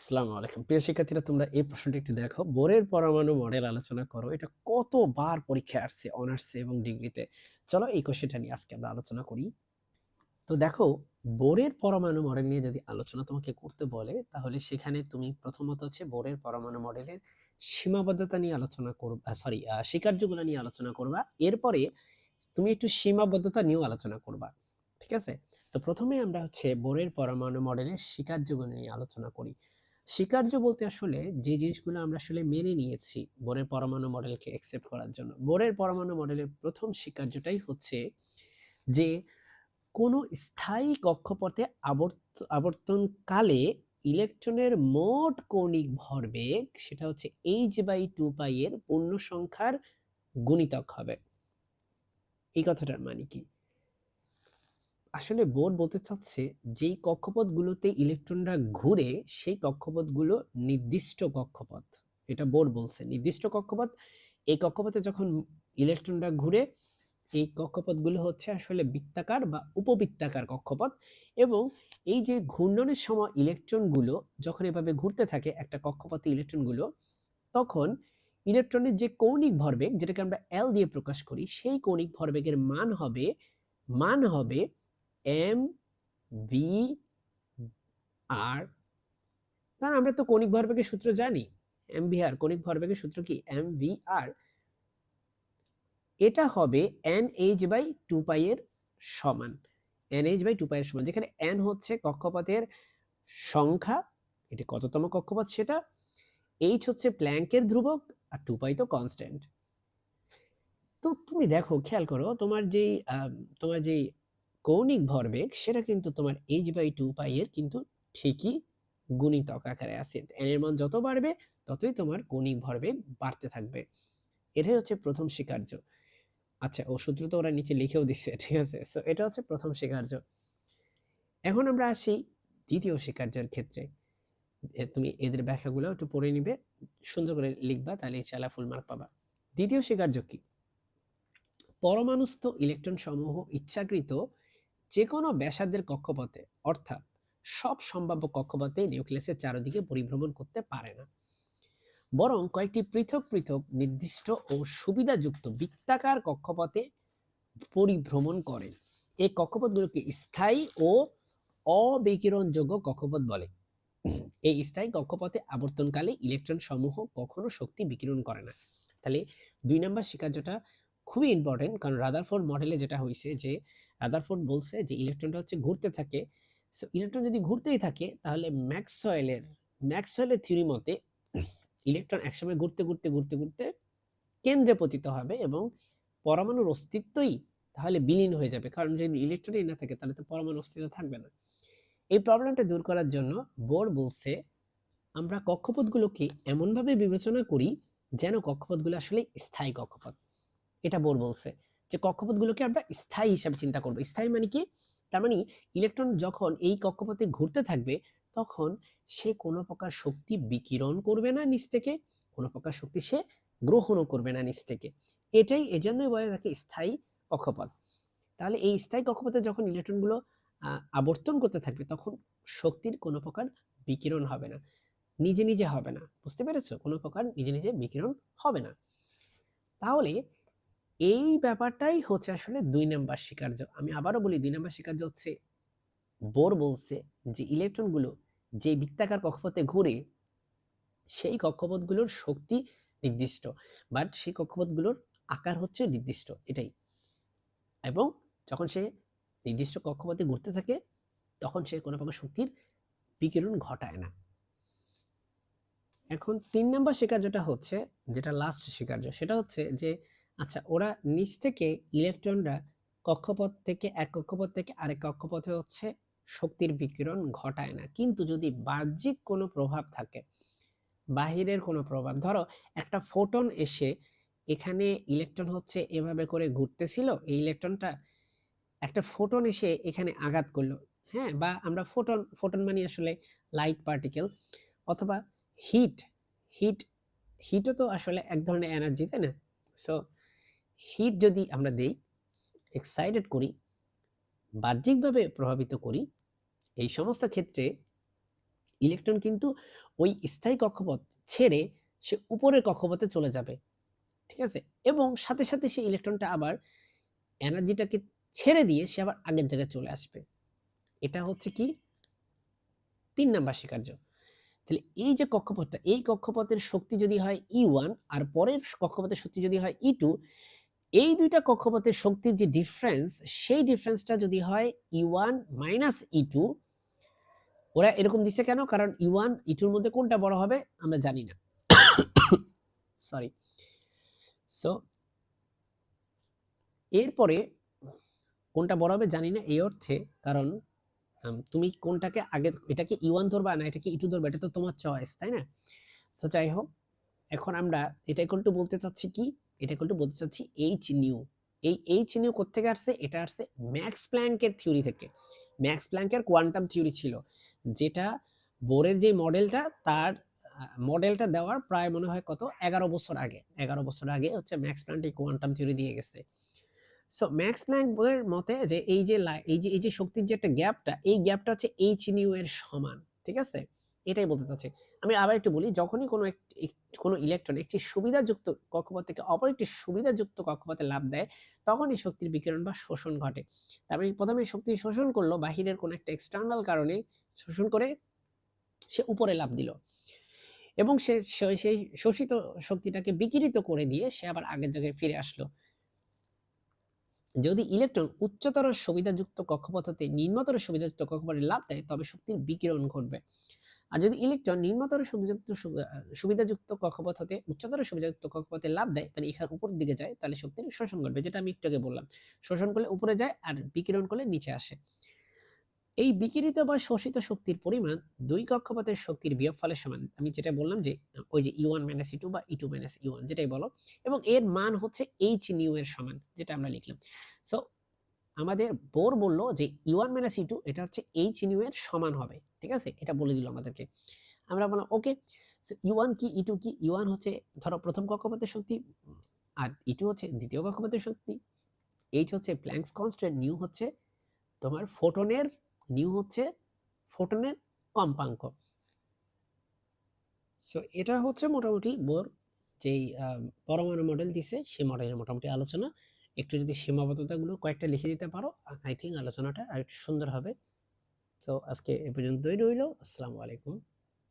আসসালামু আলাইকুম। প্রিয় শিক্ষার্থীরা, তোমরা এই প্রশ্নটা একটু দেখো। বোরের পরমাণু মডেল আলোচনা করো। এটা কতবার পরীক্ষায় আসছে অনার্সে এবং ডিগ্রিতে। চলো এই কোশ্চেনটা নিয়ে আজকে আমরা আলোচনা করি। তো দেখো, বোরের পরমাণু মডেল নিয়ে যদি আলোচনা তোমাকে করতে বলে, তাহলে সেখানে তুমি প্রথমত হচ্ছে বোরের পরমাণু মডেলের সীমাবদ্ধতা নিয়ে আলোচনা করবা, স্বীকার্যগুলো নিয়ে আলোচনা করবা। এরপরে তুমি একটু সীমাবদ্ধতা নিয়েও আলোচনা করবা। ঠিক আছে? তো প্রথমে আমরা হচ্ছে বোরের পরমাণু মডেলের স্বীকার্যগুলো নিয়ে আলোচনা করি। স্বীকার্য বলতে আসলে যে জিনিসগুলো আমরা আসলে মেনে নিয়েছি বোরের পরমাণু মডেলকে অ্যাকসেপ্ট করার জন্য। বোরের পরমাণু মডেলের প্রথম স্বীকার্যটাই হচ্ছে যে কোনো স্থায়ী কক্ষপথে আবর্তনকালে ইলেকট্রনের মোট কৌণিক ভরবেগ সেটা হচ্ছে h/2π এর পূর্ণ সংখ্যার গুণিতক হবে। এই কথাটার মানে কি? আসলে বোর বলতে চাচ্ছে যেই কক্ষপথগুলোতে ইলেকট্রনরা ঘুরে সেই কক্ষপথগুলো নির্দিষ্ট কক্ষপথ। এটা বোর বলছে নির্দিষ্ট কক্ষপথ। এই কক্ষপথে যখন ইলেকট্রনরা ঘুরে, এই কক্ষপথগুলো হচ্ছে আসলে বৃত্তাকার বা উপবৃত্তাকার কক্ষপথ। এবং এই যে ঘূর্ণনের সময় ইলেকট্রনগুলো যখন এভাবে ঘুরতে থাকে একটা কক্ষপথে ইলেকট্রনগুলো, তখন ইলেকট্রনের যে কৌণিক ভরবেগ যেটাকে আমরা এল দিয়ে প্রকাশ করি, সেই কৌণিক ভরবেগের মান হবে এম ভি আর। কারণ আমরা তো কৌণিক ভরবেগের সূত্র জানি, এম ভি আর। কৌণিক ভরবেগের সূত্র কি? এম ভি আর। এটা হবে nh/2π এর সমান। nh/2π এর সমান, যেখানে n হচ্ছে কক্ষপথের সংখ্যা, এটি কততম কক্ষপথ সেটা, h হচ্ছে প্ল্যাঙ্কের ধ্রুবক, আর 2π তো কনস্ট্যান্ট। তো তুমি দেখো, খেয়াল করো, তোমার যেই কৌণিক ভরবেগ সেটা কিন্তু তোমার h/2π এর কিন্তু ঠিকই গুণিতক আকারে আছে। n এর মান যত বাড়বে ততই তোমার কৌণিক ভরবেগ বাড়তে থাকবে। এটাই হচ্ছে প্রথম স্বীকার্য। আচ্ছা, ও সূত্র তো ওরা নিচে লিখেও দিচ্ছে, ঠিক আছে? সো এটা হচ্ছে প্রথম স্বীকার্য। এখন আমরা আসি দ্বিতীয় স্বীকার্যের ক্ষেত্রে। তুমি এদের ব্যাখ্যাগুলো একটু পড়ে নিবে, সুন্দর করে লিখবা, তাহলে ইনশাআল্লাহ ফুল মার্ক পাবা। দ্বিতীয় স্বীকার্য কি? পরমাণুস্থ ইলেকট্রন সমূহ ইচ্ছাকৃত যে কোনো ব্যাসার্ধের কক্ষপথে, অর্থাৎ সব সম্ভাব্য কক্ষপথে নিউক্লিয়াসের চারদিকে পরিভ্রমণ করতে পারে না, বরং কয়েকটি পৃথক পৃথক নির্দিষ্ট ও সুবিধাযুক্ত বৃত্তাকার কক্ষপথে পরিভ্রমণ করে। এই কক্ষপথগুলোকে স্থায়ী ও অবিকিরণযোগ্য কক্ষপথ বলে। এই স্থায়ী কক্ষপথে আবর্তনকালে ইলেকট্রন সমূহ কখনো শক্তি বিকিরণ করে না। তাহলে 2 নম্বর স্বীকার্যটা খুবই ইম্পর্টেন্ট, কারণ রাদারফোর্ড মডেলে যেটা হয়েছে যে রাদারফোর্ড বলছে যে ইলেকট্রনটা হচ্ছে ঘুরতে থাকে। সো ইলেকট্রন যদি ঘুরতেই থাকে, তাহলে ম্যাক্সওয়েলের থিওরি মতে ইলেকট্রন একসময় ঘুরতে ঘুরতে ঘুরতে ঘুরতে কেন্দ্রে পতিত হবে এবং পরমাণুর অস্তিত্বই তাহলে বিলীন হয়ে যাবে। কারণ যদি ইলেকট্রনই না থাকে, তাহলে তো পরমাণুর অস্তিত্ব থাকবে না। এই প্রবলেমটা দূর করার জন্য বোর বলছে আমরা কক্ষপথগুলোকে এমনভাবে বিবেচনা করি যেন কক্ষপথগুলো আসলে স্থায়ী কক্ষপথ। এটা বোর বলছে যে কক্ষপথগুলোকে আমরা স্থায়ী হিসাবে চিন্তা করব। স্থায়ী মানে কি? তার মানে ইলেকট্রন যখন এই কক্ষপথে ঘুরতে থাকবে, তখন সে কোনো প্রকার শক্তি বিকিরণ করবে না নিচ থেকে, কোনো প্রকার শক্তি সে গ্রহণও করবে না নিচ থেকে। এজন্যই বলে তাকে স্থায়ী কক্ষপথ। তাহলে এই স্থায়ী কক্ষপথে যখন ইলেকট্রনগুলো আবর্তন করতে থাকবে, তখন শক্তির কোনো প্রকার বিকিরণ হবে না, নিজে নিজে হবে না। বুঝতে পেরেছো? কোনো প্রকার নিজে নিজে বিকিরণ হবে না। তাহলে এই ব্যাপারটাই হচ্ছে আসলে 2 নাম্বার স্বীকার্য। আমি আবারও বলি, 2 নাম্বার স্বীকার্য হচ্ছে বোর বলছে যে ইলেকট্রনগুলো যে বৃত্তাকার কক্ষপথে ঘুরে, সেই কক্ষপথগুলোর শক্তি নির্দিষ্ট, বাট সেই কক্ষপথগুলোর আকার হচ্ছে নির্দিষ্ট, এটাই। এবং যখন সে নির্দিষ্ট কক্ষপথে ঘুরতে থাকে, তখন সে কোনো প্রকার শক্তির বিকিরণ ঘটায় না। এখন 3 নাম্বার স্বীকার্যটা হচ্ছে, যেটা লাস্ট স্বীকার্য, সেটা হচ্ছে যে আচ্ছা, ওরা নিচ থেকে ইলেকট্রনরা এক কক্ষপথ থেকে আরেক কক্ষপথে হচ্ছে শক্তির বিকিরণ ঘটায় না, কিন্তু যদি বাহ্যিক কোনো প্রভাব থাকে, বাহিরের কোনো প্রভাব, ধরো একটা ফোটন এসে এখানে ইলেকট্রন হচ্ছে এভাবে করে ঘুরতেছিল, এই ইলেকট্রনটা একটা ফোটন এসে এখানে আঘাত করলো, হ্যাঁ, বা আমরা ফোটন ফোটন মানে আসলে লাইট পার্টিকেল, অথবা হিট হিট হিটও তো আসলে এক ধরনের এনার্জি, তাই না? সো হিট যদি আমরা দেই, এক্সাইটেড করি, বাহ্যিকভাবে প্রভাবিত করি, এই সমস্ত ক্ষেত্রে ইলেকট্রন কিন্তু ওই স্থায়ী কক্ষপথ ছেড়ে সে উপরের কক্ষপথে চলে যাবে, ঠিক আছে? এবং সাথে, সাথে সেই ইলেকট্রনটা আবার এনার্জিটাকে ছেড়ে দিয়ে সে আবার আগের জায়গায় চলে আসবে। এটা হচ্ছে কি ৩ নাম্বার স্বীকার্য। তাহলে এই যে কক্ষপথটা, এই কক্ষপথের শক্তি যদি হয় E1 আর পরের কক্ষপথের শক্তি যদি হয় E2, এই ২ টা কক্ষপথের শক্তির যে ডিফারেন্স, সেই ডিফারেন্সটা যদি হয় E1 মাইনাস E2, ওরা এরকম দিছে কেন? কারণ E1 E2 এর মধ্যে কোনটা বড় হবে আমরা জানি না। সরি। সো এরপরে কোনটা বড় হবে জানি না এই অর্থে, কারণ তুমি কোনটাকে আগে, এটা কি E1 ধরবা না এটা কি E2 ধরবা, এটা তো তোমার চয়েস, তাই না? সো যাই হোক, এখন আমরা এটা ইকুয়াল টু বলতে চাচ্ছি কি? এটা ইকুয়াল টু বলতে চাচ্ছি এইচ নিউ। এই এইচ নিউ কোত্থেকে আসছে? এটা আসছে ম্যাক্স প্ল্যাঙ্কের থিওরি থেকে। ম্যাক্স প্ল্যাঙ্কের কোয়ান্টাম থিওরি ছিল, যেটা বোরের যে মডেলটা, তার মডেলটা দেওয়ার প্রায় মনে হয় কত 11 বছর আগে, 11 বছর আগে হচ্ছে ম্যাক্স প্ল্যাঙ্ক এই কোয়ান্টাম থিওরি দিয়ে গেছে। সো ম্যাক্স প্ল্যাঙ্ক এর মতে যে এই যে শক্তির যে একটা গ্যাপটা, এই গ্যাপটা হচ্ছে এইচ নিউ এর সমান, ঠিক আছে? এটাই বলতে চাচ্ছি। আমি আবার একটু বলি, যখনই কোনো ইলেকট্রন একটি সুবিধাযুক্ত কক্ষপথ থেকে অপর একটি সুবিধাযুক্ত কক্ষপথে লাফ দেয়, তখন এই শক্তির বিকিরণ বা শোষণ ঘটে। তার মানে প্রথমে শক্তি শোষণ করলো বাহিরের কোনো একটা এক্সটার্নাল কারণে, শোষণ করে সে উপরে লাফ দিল এবং সেই শোষিত শক্তিটাকে বিকিরিত করে দিয়ে সে আবার আগের জায়গায় ফিরে আসলো। যদি ইলেকট্রন উচ্চতর সুবিধাযুক্ত কক্ষপথ হতে নিম্নতর সুবিধাযুক্ত কক্ষপথে লাফ দেয়, তবে শক্তির বিকিরণ ঘটবে। আর যদি ইলেকট্রন নিম্নতর সুবিধাযুক্ত কক্ষপথ হতে উচ্চতর সুবিধাযুক্ত কক্ষপথে লাফ দেয়, মানে এখানে উপরের দিকে যায়, তাহলে শক্তির শোষণ ঘটবে, যেটা আমি একটু আগে বললাম। শোষণ করলে উপরে যায় আর বিকিরণ করলে নিচে আসে। এই বিকিরিত বা শোষিত শক্তির পরিমাণ দুই কক্ষপথের শক্তির বিয়োগফলের সমান। আমি যেটা বললাম যে ওই যে E1 - E2 বা E2 - E1 যেটাই বলো, এবং এর মান হচ্ছে h নিউ এর সমান, যেটা আমরা লিখলাম। সো আমাদের বোর বলল যে E1 - E2 এটা হচ্ছে h নিউ এর সমান হবে, ঠিক আছে? এটা বলে দিল আমাদেরকে। আমরা বললাম ওকে। সো E1 কি E2 কি? E1 হচ্ছে ধরো প্রথম কক্ষপথের শক্তি, আর E2 হচ্ছে দ্বিতীয় কক্ষপথের শক্তি। h হচ্ছে প্ল্যাঙ্কস কনস্ট্যান্ট, নিউ হচ্ছে তোমার ফোটনের, নিউ হচ্ছে ফোটনের কম্পাঙ্ক। সো এটা হচ্ছে মোটামুটি বোর যেই পরমাণু মডেল দিছে, সেই মডেলের মোটামুটি আলোচনা। একটু যদি সীমাবদ্ধতাগুলো কয়েকটা লিখে দিতে পারো, আই থিঙ্ক আলোচনাটা আরেকটু সুন্দর হবে। সো আজকে এ পর্যন্তই রইল। আসসালামু আলাইকুম।